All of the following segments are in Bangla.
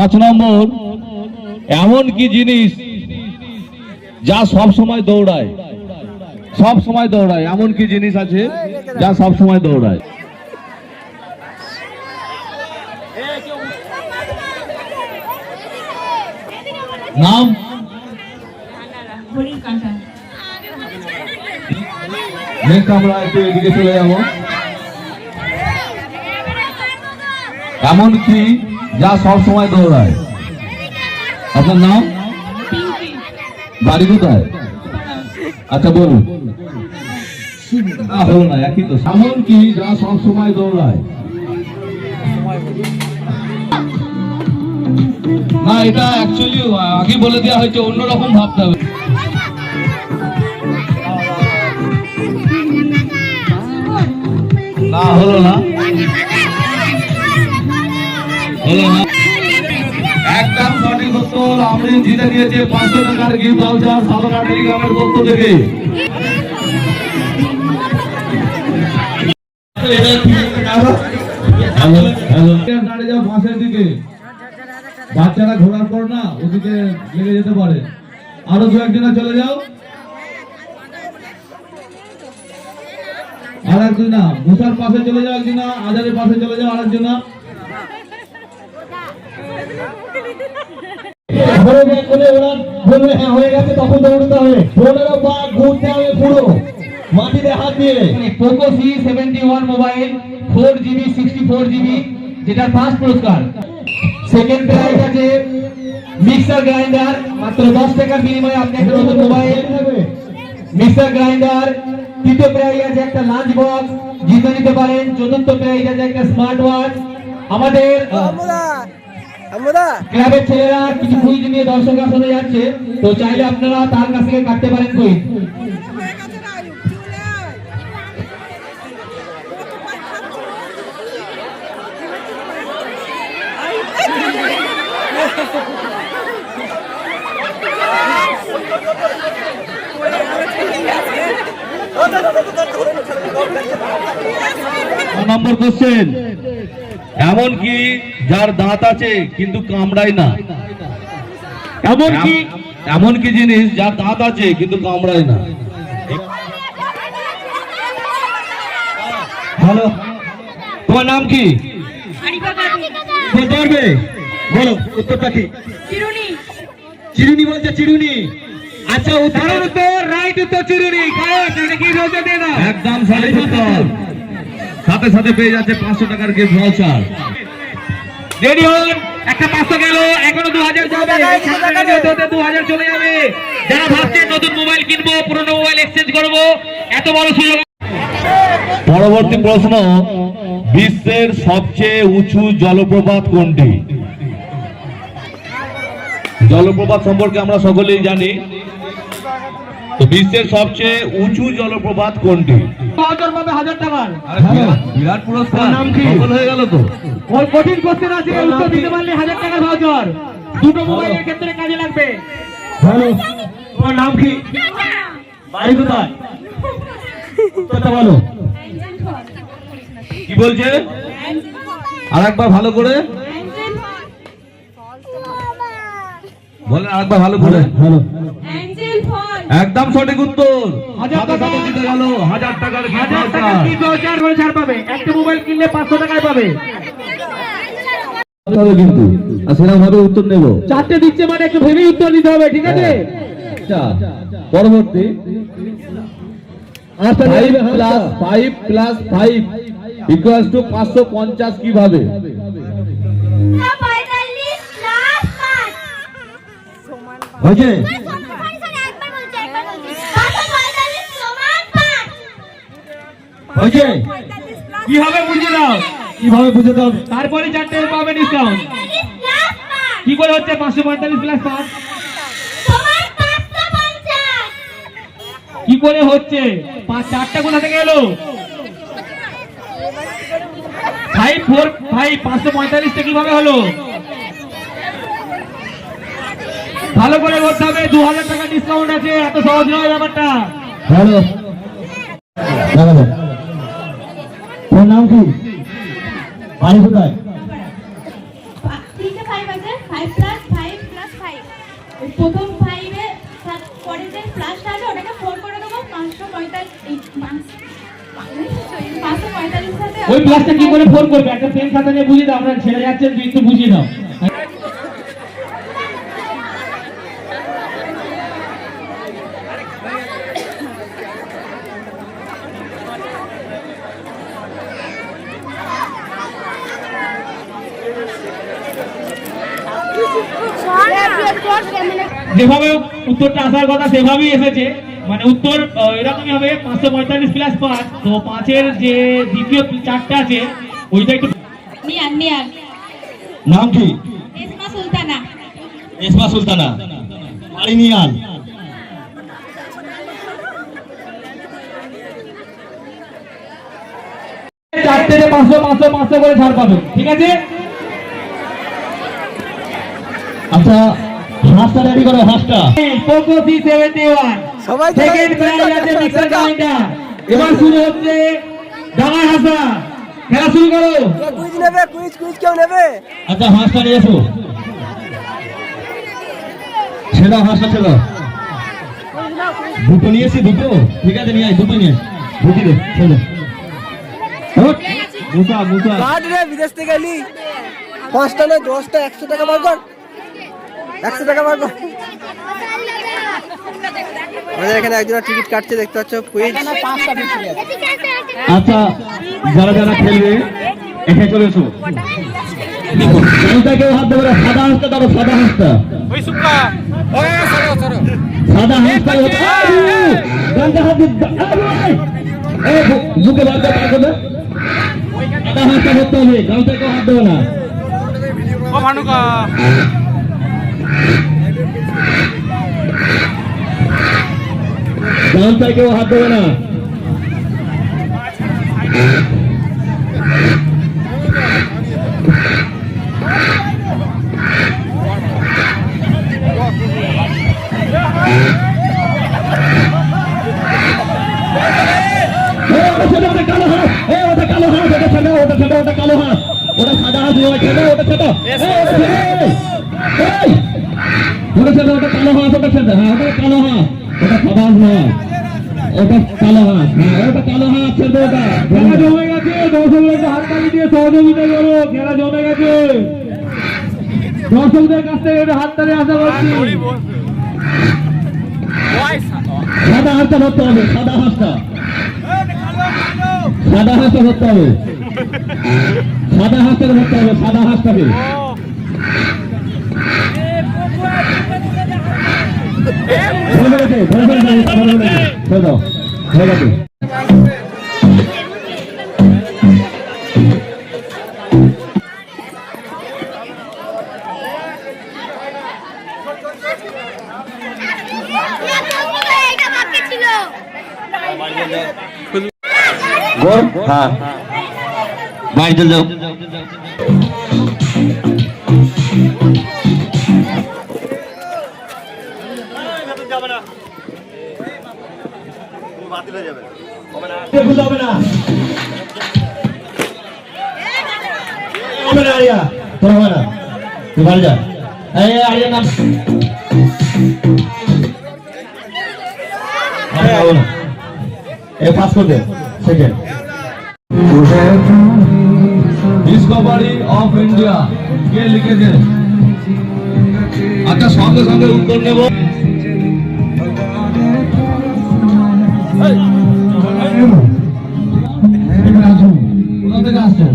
5 নম্বর, এমন কি জিনিস যা সব সময় দৌড়ায়? সব সময় দৌড়ায়, এমন কি জিনিস আছে যা সব সময় দৌড়ায়? নাম? নেক্সট আমরা একটু এদিকে চলে যাব। এমন কি যা সব সময় দৌড়ায়? আপনার নাম? বাড়ি কোথায়? আচ্ছা বলুন। হলো না, একই তো। এমন কি যা সব সময় দৌড়ায়? না, এটা অ্যাকচুয়ালি আগে বলে দেওয়া হয়েছে, অন্যরকম ভাবতে হবে। না, হলো না, হলো না। একদম সঠিক উত্তর। আমরিন জিতে নিয়েছে 500 টাকার গিফট ভাউচার সাধনা টেলিগ্রামের পক্ষ থেকে। দাঁড়িয়ে যাও পাশের দিকে, বাচ্চারা ঘোরার পর না ওদিকে লেগে যেতে পারে। আরো দু একজনা চলে যাও। আর একজনা মুসার পাশে চলে যাও, একজনা আজারের পাশে চলে যাও, আর একজনা। হয়ে গেছে তখন দৌড়তে হবে, 15 বার ঘুরতে হবে পুরো মাটিতে হাত দিয়ে। Poco C71 mobile 4GB 64GB, যেটা ফার্স্ট পুরস্কার। সেকেন্ড প্রাইজ আছে মিক্সার গ্রাইন্ডার, মাত্র 10 টাকার বিনিময়ে আপনি একটা নতুন মোবাইল মিক্সার গ্রাইন্ডার। তৃতীয় প্রাইজ আছে একটা লাঞ্চ বক্স, জিতে নিতে পারেন। চতুর্থ প্রাইজ আছে একটা স্মার্ট ওয়াচ। আমাদের ক্লাবের ছেলেরা কিছু কুইজ নিয়ে দর্শক আসনে যাচ্ছে, তো চাইলে আপনারা তার কাছ থেকে কাটতে পারেন কুইজ। নম্বর কোশ্চেন, এমন কি যার দাঁত আছে কিন্তু কামড়ায় না? এমন কি জিনিস যার দাঁত আছে কিন্তু কামড়ায় না? হ্যালো, তোমার নাম কি? বলতে পারবে? বলো উত্তরটা কি? চিরুনি। চিরুনি বলছে, চিরুনি। আচ্ছা, উত্তরের উত্তর রাইট উত্তর চিরুনি। একদম সঠিক উত্তর। সাথে সাথে পেয়ে যাচ্ছে 500 টাকার গিফট ভাউচার। রেডি হন, একটা 500 গেল, এখনো 2000 যাবে, 2000 চলে যাবে। যারা ভাবছেন নতুন মোবাইল কিনবো, পুরনো মোবাইল এক্সচেঞ্জ করবো, এত বড় সুযোগ। পরবর্তী প্রশ্ন, বিশ্বের সবচেয়ে উঁচু জলপ্রপাত কোনটি? জলপ্রপাত সম্পর্কে আমরা সকলেই জানি, তো বিশ্বের সবচেয়ে উঁচু জলপ্রপাত কোনটি? 1000 টাকার বিরাট পুরস্কার। নাম কি? সফল হয়ে গেল তো। ওর কঠিন কোশ্চেন আছে, উত্তর দিতে পারলে 1000 টাকার ভাউচার। দুটো মোবাইলের ক্ষেত্রে কাজে লাগবে। হ্যালো, তোমার নাম কি? বাড়ি কোথায়? উত্তরটা বলো। কি বলছে? আরেকবার ভালো করে বলেন, আরেকবার ভালো করে। হ্যালো, একদম সঠিক উত্তর। 1000 টাকা জিতে গেল, 1000 টাকার গিফট ভাউচার করে ছাড় পাবে। একটা মোবাইল কিনলে 500 টাকায় পাবে কিন্তু। আর সেরকম ভাবে উত্তর নেব। 4টে দিচ্ছে মানে একটু ভেবে উত্তর দিতে হবে, ঠিক আছে? আচ্ছা, পরবর্তী 5 + 5 = 550 কিভাবে? হয়েছে? হয়েছে? কিভাবে বুঝে দাও, কিভাবে বুঝে দাও, তারপরে 4টে পাবে ডিসকাউন্ট। কি করে হচ্ছে 545 + 5? কি করে হচ্ছে? 4টা কোথা থেকে এলো? 5 4 5 545 কিভাবে হলো? ভালো করে বলতে হবে, 2000 টাকা ডিসকাউন্ট আছে, এত সহজ নয় ব্যাপারটা। হ্যালো, তোমার নাম কি? বাড়ি কোথায়? 3 5 আছে 5 প্লাস 5 প্লাস 5 প্রথম 5 এর পরে যে প্লাসটা আছে ওটাকে 4 করে দেবো 545 সাথে ওই প্লাসটা কি করে 4 করবে একটা পেন খাতা নিয়ে বুঝিয়ে দাও আমরা ছেড়ে যাচ্ছেন তুই একটু বুঝিয়ে দাও যেভাবে উত্তরটা আসার কথা সেভাবেই এসেছে মানে উত্তর এরকমই হবে 545 প্লাস 5 তো 5 এর যে দ্বিতীয় চারটা আছে ওইটা একটু নিয়ান নিয়ান নাম কি এসমা সুলতানা এসমা সুলতানা বাড়ি নিয়ান চারটে 500 500 500 করে ছাড় পাবে ঠিক আছে আচ্ছা হাঁসটা রেডি করো হাঁসটা পোকো C71 সবাই সেকেন্ড প্রাইজ আছে মিক্সার গ্রাইন্ডার এবার শুরু হচ্ছে ডাঙা হাসা খেলা শুরু করো কুইজ নেবে কুইজ কেউ নেবে আচ্ছা হাঁসটা নিয়ে এসো ছেড়া হাঁসটা ছেড়া দুটো নিয়েছি দুটো ঠিক আছে নিয়ে আয় দুটো নিয়ে ঢুকি দে ছেড়ে মুসা মুসা কাট রে বিদেশ থেকে এলি 5টা না 10টা 100 টাকা বার কর 100 টাকা বার কর আমাদের এখানে একজন টিকিট কাটছে দেখতে পাচ্ছ কুইজ আচ্ছা যারা যারা খেলবে এখানে চলে এসো কেউ হাত দেবে সাদা হাঁসটা ধরো সাদা হাঁসটা সাদা হাঁসটা হাত বুকে বার করবে সাদা হাঁসটা ধরতে হবে গামছা কেউ হাত দেবে না গামছায় কেউ হাত দেবে না ওটা সাদা হাঁস নয় ছেড়ে ওটা ছেড়ে ওটা ছেড়ে ওটা কালো হাঁস ওটা ছেড়ে হ্যাঁ ওটা কালো হাঁস ওটা সাদা হাঁস নয় ওটা কালো হাঁস হ্যাঁ ওটা কালো হাঁস ছেড়ে ওটা খেলা জমে গেছে দর্শকদের হাততালি দিয়ে সহযোগিতা করো খেলা জমে গেছে দর্শকদের কাছ থেকে একটা হাততালি আশা করছি সাদা হাঁসটা ধরতে হবে সাদা হাঁসটা সাদা হাঁসটা ধরতে হবে সাদা হাঁসটাকে ধরতে হবে সাদা হাঁসটাকে হ্যাঁ বাইরে চলে যাও ডিসকভারি অফ ইন্ডিয়া কে লিখেছে আচ্ছা সঙ্গে সঙ্গে উত্তর নেব কোথা থেকে আসছো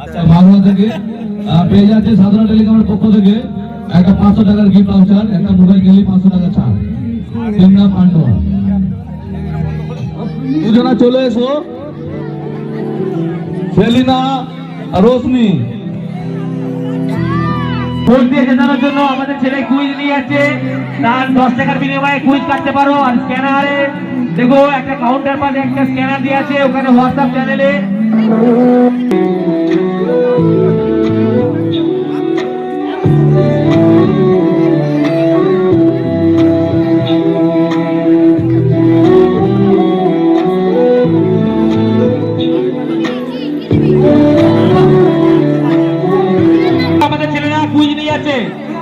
আচ্ছা বাংলা থেকে পেয়ে যাচ্ছে সাধারণ টেলিকমের পক্ষ থেকে একটা 500 টাকার গিফট ভাউচার একটা মোবাইল গেলে 500 টাকা ছাড় তিনটা পান্ডুয়া দুজনা চলে এসো সেলিনা রোশনি ভোট দিয়ে জেতানোর জন্য আমাদের ছেলে কুইজ নিয়ে যাচ্ছে তার 10 টাকার বিনিময়ে কুইজ কাটতে পারো আর স্ক্যানারে দেখো একটা কাউন্টার পাশে একটা স্ক্যানার দিয়ে আছে ওখানে হোয়াটসঅ্যাপ চ্যানেলে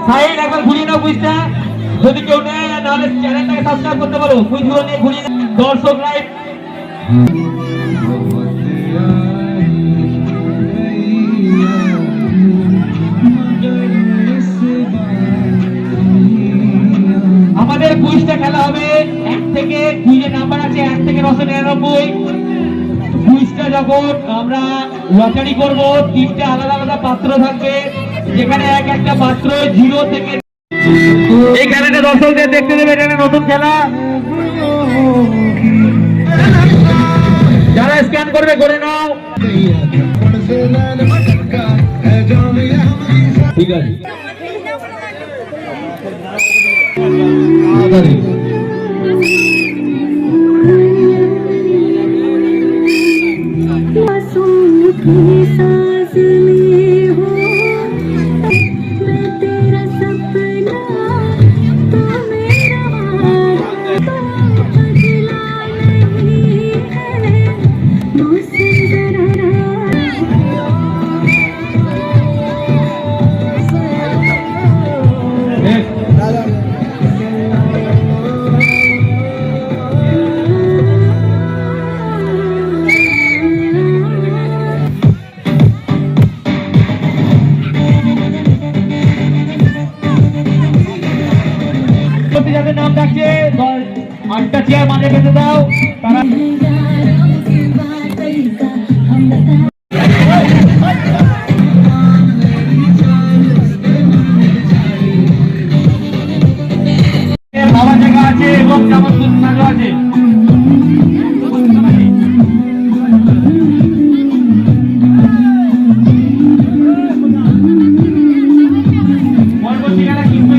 সাইড একবার ঘুরিয়ে নাও কুইজটা, যদি কেউ নেয় নাহলে চ্যানেলটাকে সাবস্ক্রাইব করতে পারো। কুইজগুলো নিয়ে ঘুরিয়ে নাও। দর্শক লাইভ আমাদের কুইজটা খেলা হবে 1 থেকে, কুইজের নাম্বার আছে 1 থেকে 999। কুইজটা যখন আমরা লটারি করব, 3টে আলাদা আলাদা পাত্র থাকবে, যেখানে এক একটা পাত্র 0 থেকে এই খেলাটা দর্শকদের দেখতে দেবে। এটা নতুন খেলা, যারা স্ক্যান করবে করে নাও। ঠিক আছে, सांस में हो मैं तेरा सपना तो मेरा वादा तो बदला नहीं है मुझसे जरा যাদের নাম ডাকছে 8টা চেয়ার মাঝে পেতে দাও। তারা বাবার জায়গা আছে এবং জামাত আছে। পরবর্তী খেলা কিন্তু